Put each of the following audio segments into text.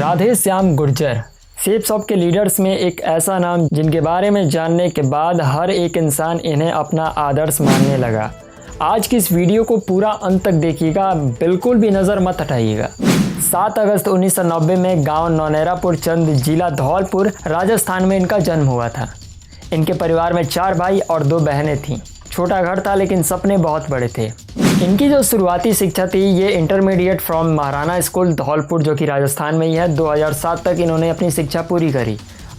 राधे श्याम गुर्जर सेब शॉप के लीडर्स में एक ऐसा नाम जिनके बारे में जानने के बाद हर एक इंसान इन्हें अपना आदर्श मानने लगा। आज की इस वीडियो को पूरा अंत तक देखिएगा, बिल्कुल भी नज़र मत हटाइएगा। 7 अगस्त 1990 में गांव नौनेरापुर चंद, जिला धौलपुर, राजस्थान में इनका जन्म हुआ था। इनके परिवार में 4 भाई और 2 बहनें थीं। छोटा घर था लेकिन सपने बहुत बड़े थे। इनकी जो शुरुआती शिक्षा थी ये intermediate from Maharana school Dholpur, जो कि राजस्थान में ही है। 2007 तक इन्होंने अपनी शिक्षा पूरी करी।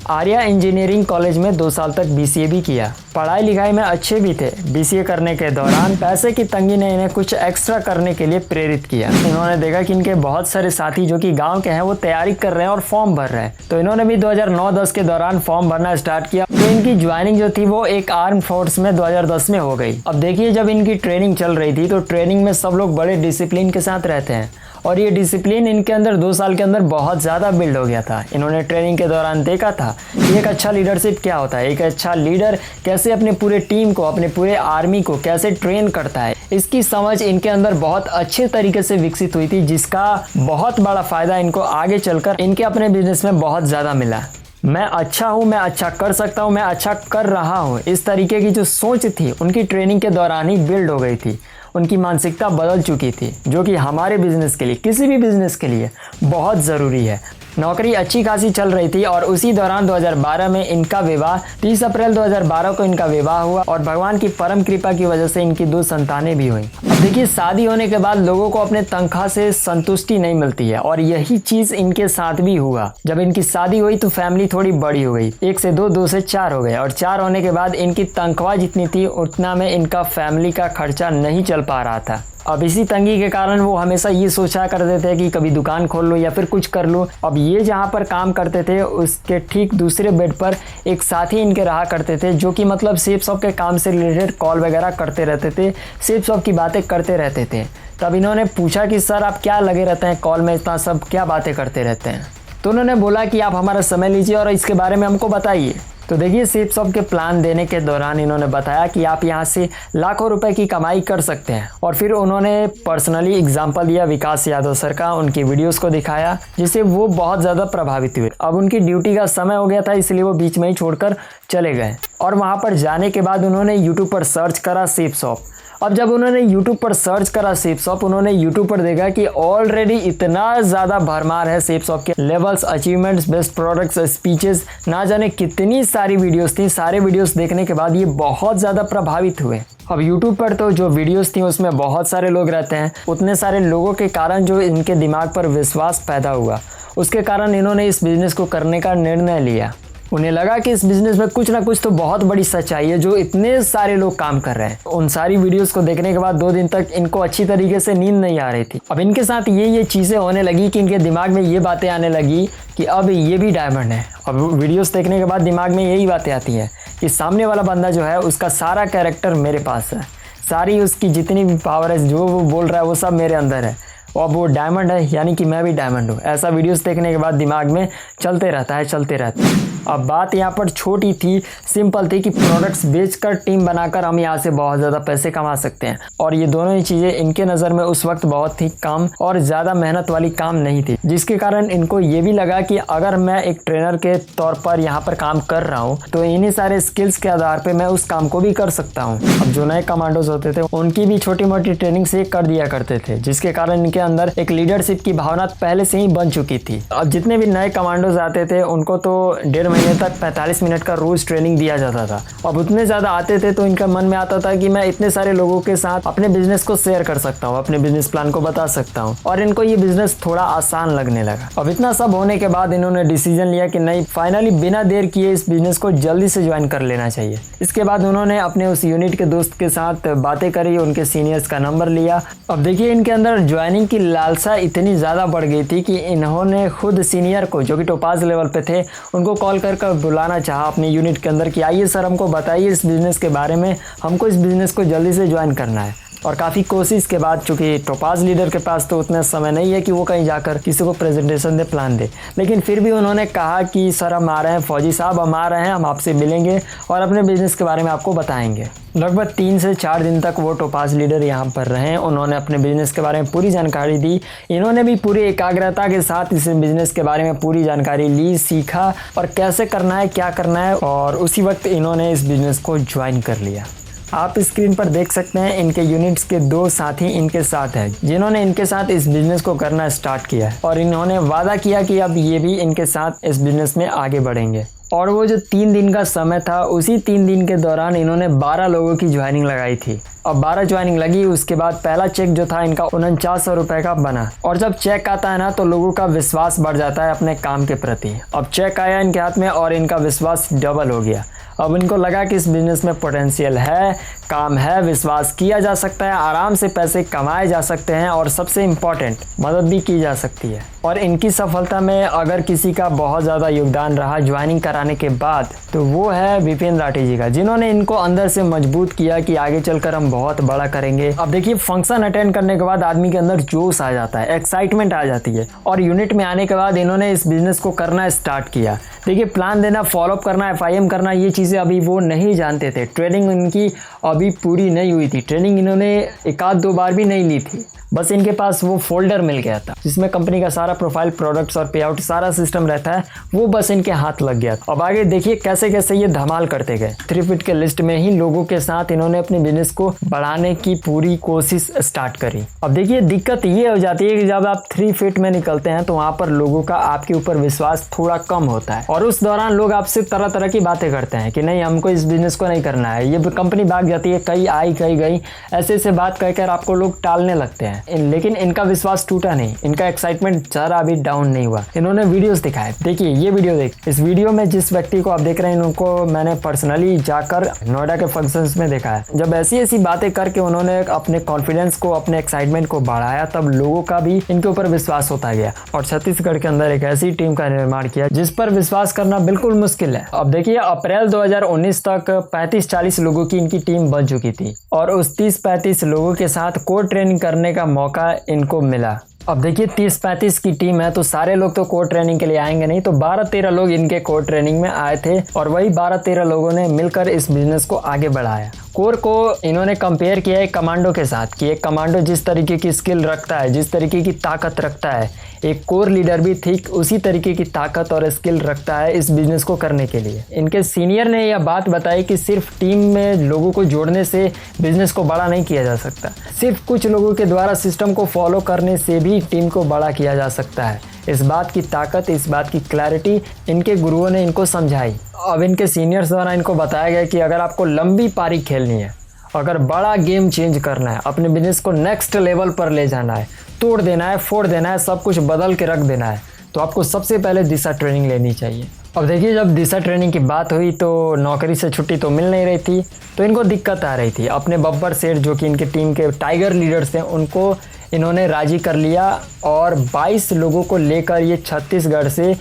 आर्या इंजीनियरिंग कॉलेज में 2 साल तक BCA भी किया। पढ़ाई लिखाई में अच्छे भी थे। BCA करने के दौरान पैसे की तंगी ने इन्हें कुछ एक्स्ट्रा करने के लिए प्रेरित किया। इन्होंने देखा कि इनके बहुत सारे साथी जो कि गांव के हैं वो तैयारी कर रहे हैं और फॉर्म भर रहे हैं, तो इन्होंने भी 2009-10 के दौरान फॉर्म भरना स्टार्ट किया। तो इनकी ज्वाइनिंग जो थी वो एक आर्म फोर्स में 2010 में हो गई। अब देखिए, जब इनकी ट्रेनिंग चल रही थी तो ट्रेनिंग में सब लोग बड़े डिसिप्लिन के साथ रहते हैं और ये डिसिप्लिन इनके अंदर 2 साल के अंदर बहुत ज़्यादा बिल्ड हो गया था। इन्होंने ट्रेनिंग के दौरान देखा था कि एक अच्छा लीडरशिप क्या होता है, एक अच्छा लीडर कैसे अपने पूरे टीम को, अपने पूरे आर्मी को कैसे ट्रेन करता है। इसकी समझ इनके अंदर बहुत अच्छे तरीके से विकसित हुई थी, जिसका बहुत बड़ा फ़ायदा इनको आगे चलकर इनके अपने बिजनेस में बहुत ज़्यादा मिला। मैं अच्छा हूँ, मैं अच्छा कर सकता हूँ, मैं अच्छा कर रहा हूँ, इस तरीके की जो सोच थी उनकी ट्रेनिंग के दौरान ही बिल्ड हो गई थी। उनकी मानसिकता बदल चुकी थी, जो कि हमारे बिजनेस के लिए, किसी भी बिजनेस के लिए बहुत ज़रूरी है। नौकरी अच्छी खासी चल रही थी और उसी दौरान 2012 में इनका विवाह, 30 अप्रैल 2012 को इनका विवाह हुआ और भगवान की परम कृपा की वजह से इनकी 2 संतानें भी हुई। अब देखिए, शादी होने के बाद लोगों को अपने तनख्वाह से संतुष्टि नहीं मिलती है और यही चीज़ इनके साथ भी हुआ। जब इनकी शादी हुई तो फैमिली थोड़ी बड़ी हो गई, 1 से 2, 2 से 4 हो गए और 4 होने के बाद इनकी तनख्वाह जितनी थी उतना में इनका फैमिली का खर्चा नहीं चल पा रहा था। अब इसी तंगी के कारण वो हमेशा ये सोचा करते थे कि कभी दुकान खोल लूँ या फिर कुछ कर लूँ। अब ये जहाँ पर काम करते थे उसके ठीक दूसरे बेड पर एक साथी इनके रहा करते थे, जो कि मतलब सेब शॉप के काम से रिलेटेड कॉल वगैरह करते रहते थे, सेब शॉप की बातें करते रहते थे। तब इन्होंने पूछा कि सर आप क्या लगे रहते हैं कॉल में, इतना सब क्या बातें करते रहते हैं। तो उन्होंने बोला कि आप हमारा समय लीजिए और इसके बारे में हमको बताइए। तो देखिए, सेब शॉप के प्लान देने के दौरान इन्होंने बताया कि आप यहाँ से लाखों रुपए की कमाई कर सकते हैं। और फिर उन्होंने पर्सनली एग्जांपल दिया विकास यादव सर का, उनकी वीडियोस को दिखाया, जिससे वो बहुत ज़्यादा प्रभावित हुए। अब उनकी ड्यूटी का समय हो गया था, इसलिए वो बीच में ही छोड़कर चले गए और वहाँ पर जाने के बाद उन्होंने यूट्यूब पर सर्च करा सेब शॉप। अब जब उन्होंने YouTube पर सर्च करा सेब शॉप, उन्होंने YouTube पर देखा कि ऑलरेडी इतना ज़्यादा भरमार है सेब शॉप के levels, achievements, best products, speeches, ना जाने कितनी सारी वीडियोस थी। सारे वीडियोस देखने के बाद ये बहुत ज़्यादा प्रभावित हुए। अब YouTube पर तो जो वीडियोस थी उसमें बहुत सारे लोग रहते हैं, उतने सारे लोगों के कारण जो इनके दिमाग पर विश्वास पैदा हुआ, उसके कारण इन्होंने इस बिज़नेस को करने का निर्णय लिया। उन्हें लगा कि इस बिज़नेस में कुछ ना कुछ तो बहुत बड़ी सच्चाई है, जो इतने सारे लोग काम कर रहे हैं। उन सारी वीडियोस को देखने के बाद 2 दिन तक इनको अच्छी तरीके से नींद नहीं आ रही थी। अब इनके साथ ये चीज़ें होने लगी कि इनके दिमाग में ये बातें आने लगी कि अब ये भी डायमंड है। अब वीडियोस देखने के बाद दिमाग में यही बातें आती हैं कि सामने वाला बंदा जो है उसका सारा कैरेक्टर मेरे पास है, सारी उसकी जितनी भी पावर है, जो वो बोल रहा है वो सब मेरे अंदर है, और वो डायमंड है, यानी कि मैं भी डायमंड हूँ। ऐसा वीडियोस देखने के बाद दिमाग में चलते रहता है। अब बात यहाँ पर छोटी थी, सिंपल थी कि प्रोडक्ट्स बेचकर, टीम बनाकर हम यहाँ से बहुत ज़्यादा पैसे कमा सकते हैं। और ये दोनों ही चीज़ें इनके नज़र में उस वक्त बहुत ही कम और ज़्यादा मेहनत वाली काम नहीं थी, जिसके कारण इनको ये भी लगा कि अगर मैं एक ट्रेनर के तौर पर यहाँ पर काम कर रहा हूँ तो इन्हीं सारे स्किल्स के आधार पर मैं उस काम को भी कर सकता हूँ। अब जो नए कमांडोज होते थे उनकी भी छोटी मोटी ट्रेनिंग से कर दिया करते थे, जिसके कारण इनके अंदर एक लीडरशिप की भावना पहले से ही बन चुकी थी। अब जितने भी नए कमांडोज आते थे उनको तो 1.5 महीने तक 45 मिनट का रोज ट्रेनिंग दिया जाता था। अब उतने ज़्यादा आते थे तो इनका मन में आता था कि मैं इतने सारे लोगों के साथ अपने बिजनेस को शेयर कर सकता हूँ, अपने बिजनेस प्लान को बता सकता हूँ, और इनको ये बिजनेस थोड़ा आसान लगने लगा। अब इतना सब होने के बाद इन्होंने डिसीजन लिया कि नहीं, फाइनली बिना देर किए इस बिजनेस को जल्दी से ज्वाइन कर लेना चाहिए। इसके बाद उन्होंने अपने उस यूनिट के दोस्त के साथ बातें करी, उनके सीनियर्स का नंबर लिया। अब देखिए, इनके अंदर ज्वाइनिंग की लालसा इतनी ज़्यादा बढ़ गई थी कि इन्होंने खुद सीनियर को, जो कि टोपाज लेवल पे थे, उनको कॉल कर बुलाना चाहा अपने यूनिट के अंदर कि आइए सर, हमको बताइए इस बिज़नेस के बारे में, हमको इस बिज़नेस को जल्दी से ज्वाइन करना है। और काफ़ी कोशिश के बाद, चूंकि टोपाज लीडर के पास तो उतना समय नहीं है कि वो कहीं जाकर किसी को प्रेजेंटेशन दे, प्लान दे, लेकिन फिर भी उन्होंने कहा कि सर हम आ रहे हैं, फौजी साहब हम आ रहे हैं, हम आपसे मिलेंगे और अपने बिजनेस के बारे में आपको बताएंगे। लगभग 3 से 4 दिन तक वो टोपाज लीडर यहाँ पर रहे। उन्होंने अपने बिजनेस के बारे में पूरी जानकारी दी। इन्होंने भी पूरी एकाग्रता के साथ इस बिजनेस के बारे में पूरी जानकारी ली, सीखा और कैसे करना है, क्या करना है, और उसी वक्त इन्होंने इस बिजनेस को ज्वाइन कर लिया। आप स्क्रीन पर देख सकते हैं इनके यूनिट्स के 2 साथी इनके साथ हैं, जिन्होंने इनके साथ इस बिजनेस को करना स्टार्ट किया है और इन्होंने वादा किया कि अब ये भी इनके साथ इस बिजनेस में आगे बढ़ेंगे। और वो जो 3 दिन का समय था, उसी 3 दिन के दौरान इन्होंने 12 लोगों की ज्वाइनिंग लगाई थी। अब 12 ज्वाइनिंग लगी, उसके बाद पहला चेक जो था इनका 4900 रुपये का बना। और जब चेक आता है ना तो लोगों का विश्वास बढ़ जाता है अपने काम के प्रति। अब चेक आया इनके हाथ में और इनका विश्वास डबल हो गया। अब इनको लगा कि इस बिजनेस में पोटेंशियल है, काम है, विश्वास किया जा सकता है, आराम से पैसे कमाए जा सकते हैं और सबसे इम्पॉर्टेंट मदद भी की जा सकती है। और इनकी सफलता में अगर किसी का बहुत ज़्यादा योगदान रहा ज्वाइनिंग कराने के बाद, तो वो है विपिन राठी जी का, जिन्होंने इनको अंदर से मजबूत किया कि आगे चलकर हम बहुत बड़ा करेंगे। अब देखिए, फंक्शन अटेंड करने के बाद आदमी के अंदर जोश आ जाता है, एक्साइटमेंट आ जाती है, और यूनिट में आने के बाद इन्होंने इस बिजनेस को करना स्टार्ट किया। देखिए, प्लान देना, फॉलोअप करना, FIM करना, ये चीज़ें अभी वो नहीं जानते थे। ट्रेनिंग इनकी अभी पूरी नहीं हुई थी, ट्रेनिंग इन्होंने 1-2 बार भी नहीं ली थी। बस इनके पास वो फोल्डर मिल गया था जिसमें कंपनी का सारा प्रोफाइल, प्रोडक्ट्स और पे आउट सारा सिस्टम रहता है, वो बस इनके हाथ लग गया। अब आगे देखिए कैसे कैसे ये धमाल करते गए। 3 फीट के लिस्ट में ही लोगों के साथ इन्होंने अपने बिजनेस को बढ़ाने की पूरी कोशिश स्टार्ट करी। अब देखिए, दिक्कत ये हो जाती है कि जब आप 3 फीट में निकलते हैं तो वहाँ पर लोगों का आपके ऊपर विश्वास थोड़ा कम होता है, और उस दौरान लोग आपसे तरह तरह की बातें करते हैं कि नहीं, हमको इस बिजनेस को नहीं करना है, ये कंपनी भाग जाती है, कई आई कई गई, ऐसे बात कहकर आपको लोग टालने लगते हैं। लेकिन इनका विश्वास टूटा नहीं, इनका एक्साइटमेंट जरा भी डाउन नहीं हुआ। इन्होंने वीडियोस दिखाए। देखिए ये वीडियो इस वीडियो में जिस व्यक्ति को आप देख रहे हैं, उनको मैंने पर्सनली जाकर नोएडा के फंक्शंस में देखा है। जब ऐसी बातें करके उन्होंने अपने कॉन्फिडेंस को, अपने एक्साइटमेंट को बढ़ाया, तब लोगों का भी इनके ऊपर विश्वास होता गया और छत्तीसगढ़ के अंदर एक ऐसी टीम का निर्माण किया जिस पर विश्वास करना बिल्कुल मुश्किल है। अब देखिए, अप्रैल 2019 तक 35-40 लोगों की इनकी टीम बन चुकी थी और उस 30-35 लोगों के साथ कोर ट्रेनिंग करने का मौका इनको मिला। अब देखिए, 30-35 की टीम है तो सारे लोग तो कोर ट्रेनिंग के लिए आएंगे नहीं, तो 12-13 लोग इनके कोर ट्रेनिंग में आए थे और वही 12-13 लोगों ने मिलकर इस बिजनेस को आगे बढ़ाया। कोर को इन्होंने कंपेयर किया एक कमांडो के साथ कि एक कमांडो जिस तरीके की स्किल रखता है, जिस तरीके की ताकत रखता है, एक कोर लीडर भी ठीक उसी तरीके की ताकत और स्किल रखता है इस बिजनेस को करने के लिए। इनके सीनियर ने यह बात बताई कि सिर्फ टीम में लोगों को जोड़ने से बिजनेस को बड़ा नहीं किया जा सकता, सिर्फ कुछ लोगों के द्वारा सिस्टम को फॉलो करने से भी टीम को बड़ा किया जा सकता है। इस बात की ताकत, इस बात की क्लैरिटी इनके गुरुओं ने इनको समझाई। अब इनके सीनियर्स द्वारा इनको बताया गया कि अगर आपको लंबी पारी खेलनी है, अगर बड़ा गेम चेंज करना है, अपने बिजनेस को नेक्स्ट लेवल पर ले जाना है, तोड़ देना है, फोड़ देना है, सब कुछ बदल के रख देना है, तो आपको सबसे पहले दिशा ट्रेनिंग लेनी चाहिए। अब देखिए, जब दिशा ट्रेनिंग की बात हुई तो नौकरी से छुट्टी तो मिल नहीं रही थी, तो इनको दिक्कत आ रही थी। अपने बब्बर सेठ जो कि इनकी टीम के टाइगर लीडर्स हैं, उनको इन्होंने राजी कर लिया और 22 लोगों को लेकर ये छत्तीसगढ़ से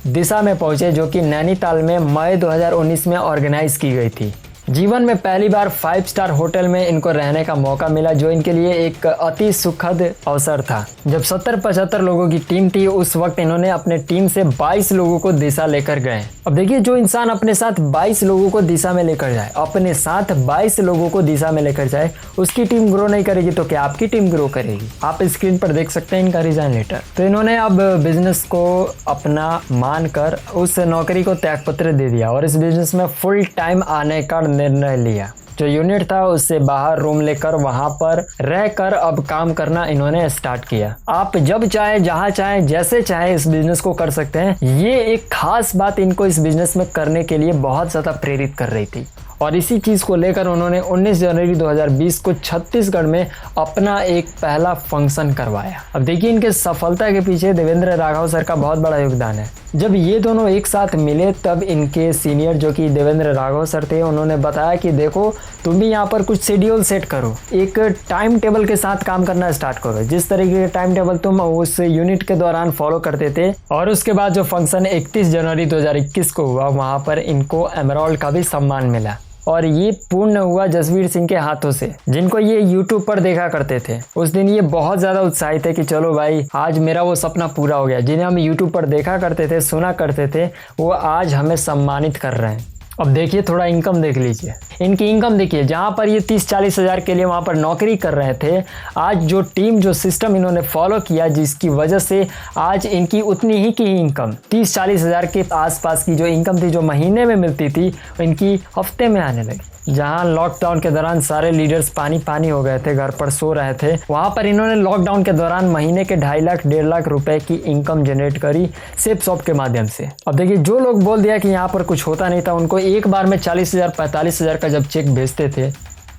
दिशा में पहुंचे, जो कि नैनीताल में मई 2019 में ऑर्गेनाइज की गई थी। जीवन में पहली बार 5 स्टार होटल में इनको रहने का मौका मिला, जो इनके लिए एक अति सुखद अवसर था। जब 70-75 लोगों की टीम थी, उस वक्त इन्होंने अपने टीम से 22 लोगों को दिशा लेकर गए। अब देखिए, जो इंसान अपने साथ 22 लोगों को दिशा में लेकर जाए, अपने साथ 22 लोगों को दिशा में लेकर जाए, उसकी टीम ग्रो नहीं करेगी तो क्या आपकी टीम ग्रो करेगी? आप स्क्रीन पर देख सकते हैं इनका रिजाइन लेटर। तो इन्होंने अब बिजनेस को अपना मानकर उस नौकरी को त्यागपत्र दे दिया और इस बिजनेस में फुल टाइम आने का निर्णय लिया। जो यूनिट था उससे बाहर रूम लेकर वहां पर रहकर अब काम करना इन्होंने स्टार्ट किया। आप जब चाहे, जहां चाहे, जैसे चाहे इस बिजनेस को कर सकते हैं। ये एक खास बात इनको इस बिजनेस में करने के लिए बहुत ज़्यादा प्रेरित कर रही थी और इसी चीज़ को लेकर उन्होंने 19 जनवरी 2020 को छत्तीसगढ़ में अपना एक पहला फंक्शन करवाया। अब देखिए, इनके सफलता के पीछे देवेंद्र राघव सर का बहुत बड़ा योगदान है। जब ये दोनों एक साथ मिले तब इनके सीनियर जो कि देवेंद्र राघव सर थे, उन्होंने बताया कि देखो, तुम भी यहाँ पर कुछ शेड्यूल सेट करो, एक टाइम टेबल के साथ काम करना स्टार्ट करो, जिस तरीके के टाइम टेबल तुम उस यूनिट के दौरान फॉलो करते थे। और उसके बाद जो फंक्शन 31 जनवरी 2021 को हुआ, वहाँ पर इनको एमराल्ड का भी सम्मान मिला। और ये पूर्ण हुआ जसवीर सिंह के हाथों से, जिनको ये यूट्यूब पर देखा करते थे। उस दिन ये बहुत ज़्यादा उत्साहित थे कि चलो भाई आज मेरा वो सपना पूरा हो गया। जिन्हें हम यूट्यूब पर देखा करते थे, सुना करते थे, वो आज हमें सम्मानित कर रहे हैं। अब देखिए थोड़ा इनकम देख लीजिए, इनकी इनकम देखिए। जहाँ पर ये 30-40 हज़ार के लिए वहाँ पर नौकरी कर रहे थे, आज जो टीम जो सिस्टम इन्होंने फॉलो किया, जिसकी वजह से आज इनकी उतनी ही की इनकम 30-40 हज़ार के आसपास की जो इनकम थी, जो महीने में मिलती थी, इनकी हफ्ते में आने लगी। जहाँ लॉकडाउन के दौरान सारे लीडर्स पानी पानी हो गए थे, घर पर सो रहे थे, वहाँ पर इन्होंने लॉकडाउन के दौरान महीने के 2.5 लाख 1.5 लाख रुपए की इनकम जनरेट करी सेप शॉप के माध्यम से। अब देखिए जो लोग बोल दिया कि यहाँ पर कुछ होता नहीं था, उनको एक बार में 40 हज़ार 45 हज़ार का जब चेक भेजते थे,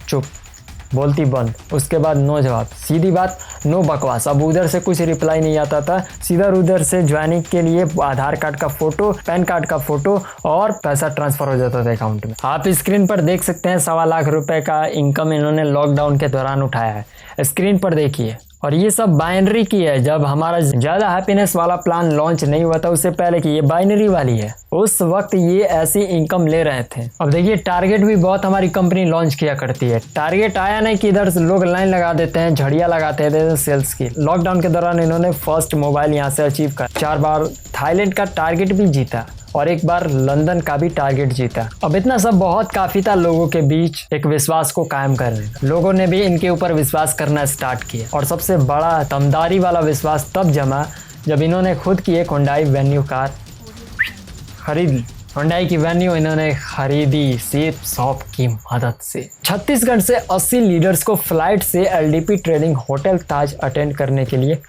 चुप, बोलती बंद, उसके बाद नो जवाब, सीधी बात, नो बकवास। अब उधर से कुछ रिप्लाई नहीं आता था, सीधा उधर से ज्वाइनिंग के लिए आधार कार्ड का फोटो, पैन कार्ड का फोटो और पैसा ट्रांसफर हो जाता था अकाउंट में। आप स्क्रीन पर देख सकते हैं 1.25 लाख रुपए का इनकम इन्होंने लॉकडाउन के दौरान उठाया है, स्क्रीन पर देखिए। और ये सब बाइनरी की है। जब हमारा ज़्यादा हैप्पीनेस वाला प्लान लॉन्च नहीं हुआ था, उससे पहले की ये बाइनरी वाली है, उस वक्त ये ऐसी इनकम ले रहे थे। अब देखिए टारगेट भी बहुत हमारी कंपनी लॉन्च किया करती है। टारगेट आया नहीं कि इधर लोग लाइन लगा देते हैं, झड़ियाँ लगाते थे सेल्स की। लॉकडाउन के दौरान इन्होंने फर्स्ट मोबाइल यहाँ से अचीव कर, 4 बार थाईलैंड का टारगेट भी जीता और 1 बार लंदन का भी टारगेट जीता। अब इतना सब बहुत काफी था लोगों के बीच एक विश्वास को कायम करने का। लोगों ने भी इनके ऊपर विश्वास करना स्टार्ट किया और सबसे बड़ा दमदारी वाला विश्वास तब जमा जब इन्होंने खुद की एक हुंडई वेन्यू कार खरीद ली। हुंडई की वेन्यू इन्होंने खरीदी सेप शॉप की मदद से। छत्तीसगढ़ से 80 लीडर्स को फ्लाइट से LDP ट्रेनिंग होटल ताज अटेंड करने के लिए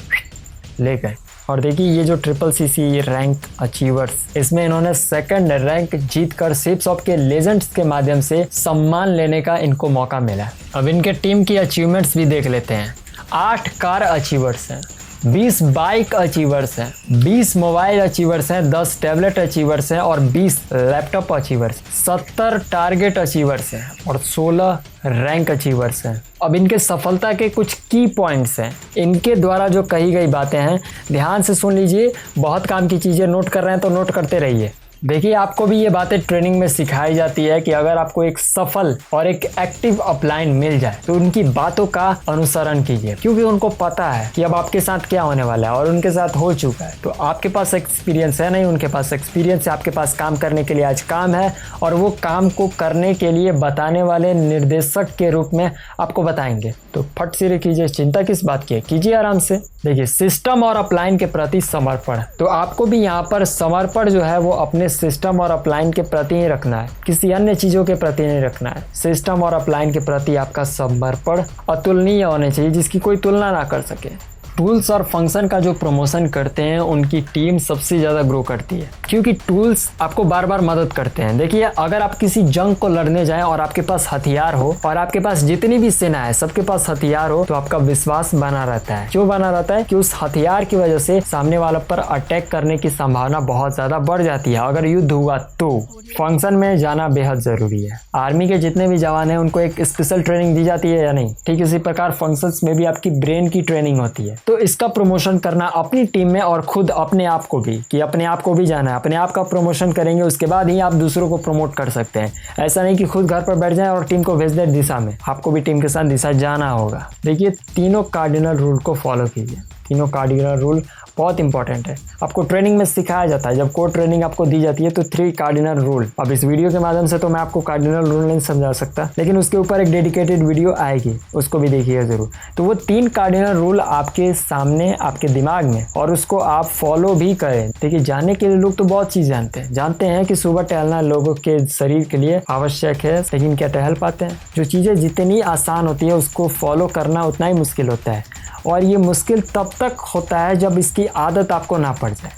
ले गए। और देखिए ये जो CCC रैंक अचीवर्स, इसमें इन्होंने 2nd रैंक जीतकर सेप शॉप के लेजेंड्स के माध्यम से सम्मान लेने का इनको मौका मिला। अब इनके टीम की अचीवमेंट्स भी देख लेते हैं। 8 कार अचीवर्स हैं, 20 बाइक अचीवर्स हैं, 20 मोबाइल अचीवर्स हैं, 10 टैबलेट अचीवर्स हैं और 20 लैपटॉप अचीवर्स, 70 टारगेट अचीवर्स हैं और 16 रैंक अचीवर्स हैं। अब इनके सफलता के कुछ की पॉइंट्स हैं, इनके द्वारा जो कही गई बातें हैं, ध्यान से सुन लीजिए। बहुत काम की चीज़ें नोट कर रहे हैं तो नोट करते रहिए। देखिए आपको भी ये बातें ट्रेनिंग में सिखाई जाती है कि अगर आपको एक सफल और एक एक्टिव अपलाइन मिल जाए तो उनकी बातों का अनुसरण कीजिए, क्योंकि उनको पता है कि अब आपके साथ क्या होने वाला है और उनके साथ हो चुका है। तो आपके पास एक्सपीरियंस है नहीं, उनके पास एक्सपीरियंस है, आपके पास काम करने के लिए आज काम है और वो काम को करने के लिए बताने वाले निर्देशक के रूप में आपको बताएंगे। तो फट से कीजिए, चिंता किस बात की है, कीजिए आराम से। देखिए सिस्टम और अपलाइन के प्रति समर्पण, तो आपको भी यहाँ पर समर्पण जो है वो अपने सिस्टम और अपलाइन के प्रति ही रखना है, किसी अन्य चीज़ों के प्रति नहीं रखना है। सिस्टम और अपलाइन के प्रति आपका समर्पण अतुलनीय होने चाहिए, जिसकी कोई तुलना ना कर सके। टूल्स और फंक्शन का जो प्रमोशन करते हैं उनकी टीम सबसे ज़्यादा ग्रो करती है, क्योंकि टूल्स आपको बार बार मदद करते हैं। देखिए अगर आप किसी जंग को लड़ने जाएं और आपके पास हथियार हो और आपके पास जितनी भी सेना है सबके पास हथियार हो, तो आपका विश्वास बना रहता है। क्यों बना रहता है? कि उस हथियार की वजह से सामने वाला पर अटैक करने की संभावना बहुत ज़्यादा बढ़ जाती है अगर युद्ध हुआ तो। फंक्शन में जाना बेहद ज़रूरी है। आर्मी के जितने भी जवान हैं उनको एक स्पेशल ट्रेनिंग दी जाती है या नहीं, ठीक इसी प्रकार फंक्शंस में भी आपकी ब्रेन की ट्रेनिंग होती है। तो इसका प्रमोशन करना अपनी टीम में और खुद अपने आप को भी, कि अपने आप को भी जाना है, अपने आप का प्रमोशन करेंगे उसके बाद ही आप दूसरों को प्रमोट कर सकते हैं। ऐसा नहीं कि खुद घर पर बैठ जाएं और टीम को भेज दें दिशा में, आपको भी टीम के साथ दिशा जाना होगा। देखिए तीनों कार्डिनल रूल को फॉलो कीजिए। तीनों कार्डिनल रूल बहुत इंपॉर्टेंट है, आपको ट्रेनिंग में सिखाया जाता है। जब कोर ट्रेनिंग आपको दी जाती है तो 3 कार्डिनल रूल, अब इस वीडियो के माध्यम से तो मैं आपको कार्डिनल रूल नहीं समझा सकता, लेकिन उसके ऊपर एक डेडिकेटेड वीडियो आएगी, उसको भी देखिएगा जरूर। तो वो 3 कार्डिनल रूल आपके सामने, आपके दिमाग में, और उसको आप फॉलो भी करें। देखिए जानने के लिए लोग तो बहुत चीज़ जानते हैं कि सुबह टहलना लोगों के शरीर के लिए आवश्यक है, लेकिन क्या टहल पाते हैं? जो चीज़ें जितनी आसान होती है उसको फॉलो करना उतना ही मुश्किल होता है, और ये मुश्किल तब तक होता है जब इसकी आदत आपको ना पड़ जाए।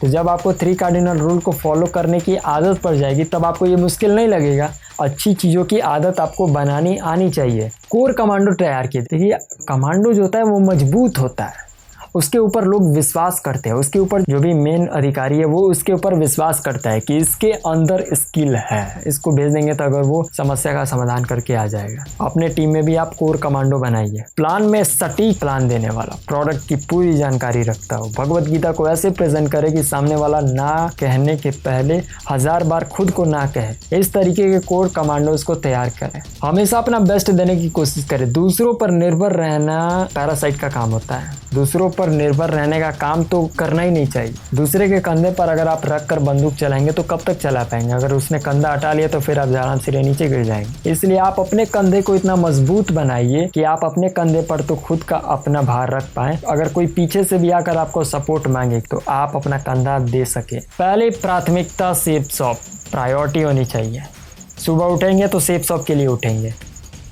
तो जब आपको 3 कार्डिनल रूल को फॉलो करने की आदत पड़ जाएगी तब आपको ये मुश्किल नहीं लगेगा। अच्छी चीज़ों की आदत आपको बनानी आनी चाहिए। कोर कमांडो तैयार किए। देखिए कमांडो जो होता है वो मजबूत होता है उसके ऊपर लोग विश्वास करते हैं, उसके ऊपर जो भी मेन अधिकारी है वो उसके ऊपर विश्वास करता है कि इसके अंदर स्किल है, इसको भेज देंगे तो अगर वो समस्या का समाधान करके आ जाएगा। अपने टीम में भी आप कोर कमांडो बनाइए, प्लान में सटीक प्लान देने वाला, प्रोडक्ट की पूरी जानकारी रखता हो, भगवत गीता को ऐसे प्रेजेंट करे कि सामने वाला ना कहने के पहले 1000 बार खुद को ना कहे। इस तरीके के कोर कमांडोज को तैयार करें। हमेशा अपना बेस्ट देने की कोशिश करें। दूसरों पर निर्भर रहना पैरासाइट का काम होता है। दूसरों पर निर्भर रहने का काम तो करना ही नहीं चाहिए। दूसरे के कंधे पर अगर आप रख कर बंदूक चलाएंगे तो कब तक चला पाएंगे? अगर उसने कंधा हटा लिया तो फिर आप आराम से नीचे गिर जाएंगे। इसलिए आप अपने कंधे को इतना मजबूत बनाइए कि आप अपने कंधे पर तो खुद का अपना भार रख पाए। अगर कोई पीछे से भी आकर आपको सपोर्ट मांगे तो आप अपना कंधा दे सके। पहले प्राथमिकता सेफ शॉप, प्रायोरिटी होनी चाहिए। सुबह उठेंगे तो सेफ शॉप के लिए उठेंगे,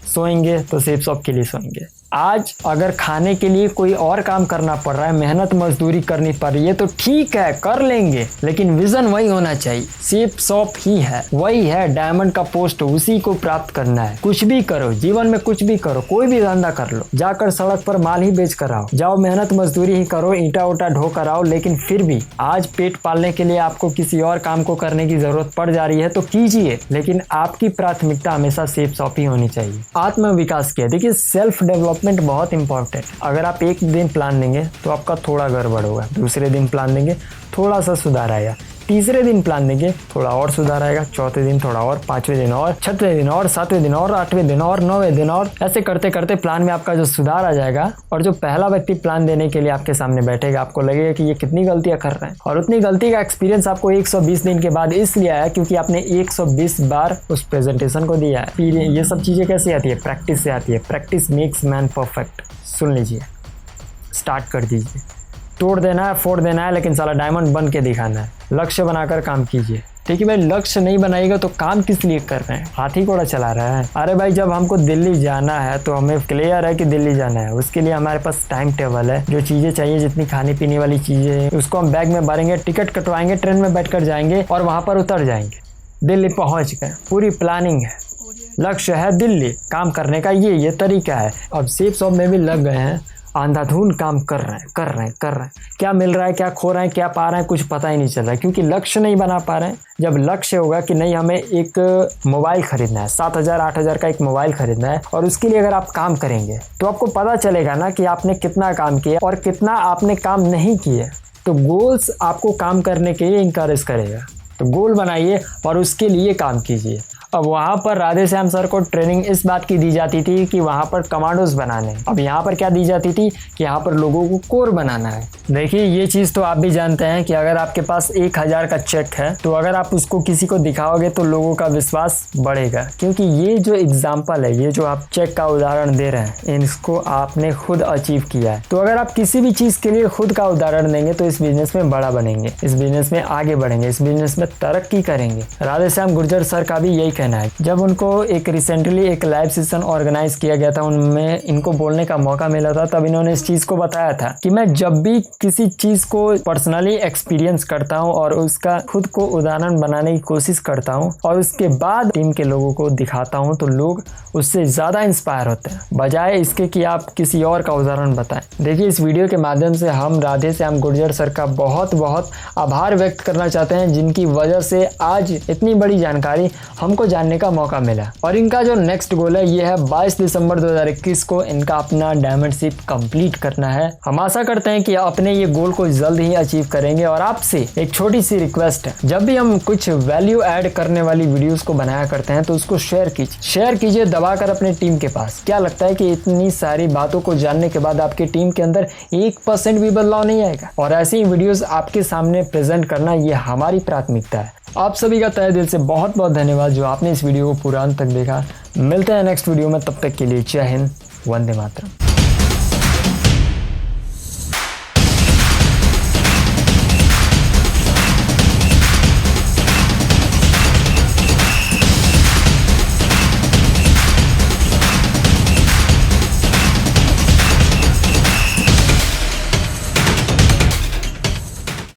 सोएंगे तो सेफ शॉप के लिए सोएंगे। आज अगर खाने के लिए कोई और काम करना पड़ रहा है, मेहनत मजदूरी करनी पड़ रही है तो ठीक है, कर लेंगे, लेकिन विजन वही होना चाहिए। सेफ शॉप ही है, वही है डायमंड का पोस्ट, उसी को प्राप्त करना है। कुछ भी करो जीवन में, कुछ भी करो, कोई भी धंधा कर लो, जाकर सड़क पर माल ही बेच कर आओ, जाओ मेहनत मजदूरी ही करो, ईंटा उटा ढो कर आओ, लेकिन फिर भी आज पेट पालने के लिए आपको किसी और काम को करने की जरूरत पड़ जा रही है तो कीजिए, लेकिन आपकी प्राथमिकता हमेशा सेफ शॉप ही होनी चाहिए। आत्म विकास किया, देखिए सेल्फ डेवलपमेंट बहुत इंपॉर्टेंट। अगर आप एक दिन प्लान देंगे तो आपका थोड़ा गड़बड़ होगा, दूसरे दिन प्लान देंगे थोड़ा सा सुधार आएगा, तीसरे दिन प्लान देंगे थोड़ा और सुधार आएगा, चौथे दिन थोड़ा और, पांचवें दिन और, छठवें दिन और, सातवें दिन और, आठवें दिन और, 9वें दिन और, ऐसे करते करते प्लान में आपका जो सुधार आ जाएगा। और जो पहला व्यक्ति प्लान देने के लिए आपके सामने बैठेगा, आपको लगेगा कि ये कितनी गलतियां कर रहे हैं, और उतनी गलती का एक्सपीरियंस आपको 120 दिन के बाद इसलिए आया क्योंकि आपने 120 बार उस प्रेजेंटेशन को दिया है। फिर ये सब चीजें कैसे आती है? प्रैक्टिस से आती है। Practice makes man perfect. सुन लीजिए, स्टार्ट कर दीजिए। तोड़ देना है, फोड़ देना है, लेकिन साला डायमंड बन के दिखाना है। लक्ष्य बनाकर काम कीजिए। ठीक है भाई, लक्ष्य नहीं बनाएगा तो काम किस लिए कर रहे हैं? हाथी घोड़ा चला रहा है? अरे भाई, जब हमको दिल्ली जाना है तो हमें क्लियर है कि दिल्ली जाना है, उसके लिए हमारे पास टाइम टेबल है, जो चीजें चाहिए, जितनी खाने पीने वाली चीजें हैं उसको हम बैग में भरेंगे, टिकट कटवाएंगे, ट्रेन में बैठकर जाएंगे और वहां पर उतर जाएंगे। दिल्ली पहुंच गए, पूरी प्लानिंग है, लक्ष्य है दिल्ली। काम करने का ये तरीका है। अब सेफ शॉप में भी लग गए हैं, अंधाधुंध काम कर रहे हैं। क्या मिल रहा है, क्या खो रहे हैं, क्या पा रहे हैं, कुछ पता ही नहीं चल रहा है, क्योंकि लक्ष्य नहीं बना पा रहे हैं। जब लक्ष्य होगा कि नहीं, हमें एक मोबाइल खरीदना है, 7000 8000 का एक मोबाइल खरीदना है, और उसके लिए अगर आप काम करेंगे तो आपको पता चलेगा ना कि आपने कितना काम किया और कितना आपने काम नहीं किए। तो गोल्स आपको काम करने के लिए इंकरेज करेगा। तो गोल बनाइए और उसके लिए काम कीजिए। अब वहाँ पर राधे श्याम सर को ट्रेनिंग इस बात की दी जाती थी कि वहाँ पर कमांडोज बनाने। अब यहाँ पर क्या दी जाती थी कि यहाँ पर लोगों को कोर बनाना है। देखिए, ये चीज़ तो आप भी जानते हैं कि अगर आपके पास 1000 का चेक है तो अगर आप उसको किसी को दिखाओगे तो लोगों का विश्वास बढ़ेगा, क्योंकि ये जो एग्जाम्पल है, ये जो आप चेक का उदाहरण दे रहे हैं, इसको आपने खुद अचीव किया है। तो अगर आप किसी भी चीज़ के लिए खुद का उदाहरण देंगे तो इस बिजनेस में बड़ा बनेंगे, इस बिजनेस में आगे बढ़ेंगे, इस बिजनेस में तरक्की करेंगे। राधे श्याम गुर्जर सर का भी यही कहना है। जब उनको एक रिसेंटली एक लाइव सेशन ऑर्गेनाइज किया गया था, उनमें इनको बोलने का मौका मिला था, तब इन्होंने इस चीज को बताया था कि मैं जब भी किसी चीज को पर्सनली एक्सपीरियंस करता हूं और उसका खुद को उदाहरण बनाने की कोशिश करता हूं और उसके बाद टीम के लोगों को दिखाता हूं तो लोग उससे ज्यादा इंस्पायर होते हैं, बजाय इसके कि आप किसी और का उदाहरण बताएं। देखिए, इस वीडियो के माध्यम से हम राधे श्याम गुर्जर सर का बहुत बहुत आभार व्यक्त करना चाहते हैं, जिनकी वजह से आज इतनी बड़ी जानकारी हमको जानने का मौका मिला। और इनका जो नेक्स्ट गोल है ये है 22 दिसंबर 2021 को इनका अपना डायमंडशिप कंप्लीट करना है। हम आशा करते हैं कि अपने ये गोल को जल्द ही अचीव करेंगे। और आपसे एक छोटी सी रिक्वेस्ट है, जब भी हम कुछ वैल्यू ऐड करने वाली वीडियोस को बनाया करते हैं तो उसको शेयर कीजिए दबाकर अपने टीम के पास। क्या लगता है कि इतनी सारी बातों को जानने के बाद आपकी टीम के अंदर 1% भी बदलाव नहीं आएगा? और ऐसी ही वीडियोस आपके सामने प्रेजेंट करना ये हमारी प्राथमिकता है। आप सभी का तहे दिल से बहुत बहुत धन्यवाद जो आपने इस वीडियो को पूरा अंत तक देखा। मिलते हैं नेक्स्ट वीडियो में, तब तक के लिए जय हिंद, वंदे मातरम।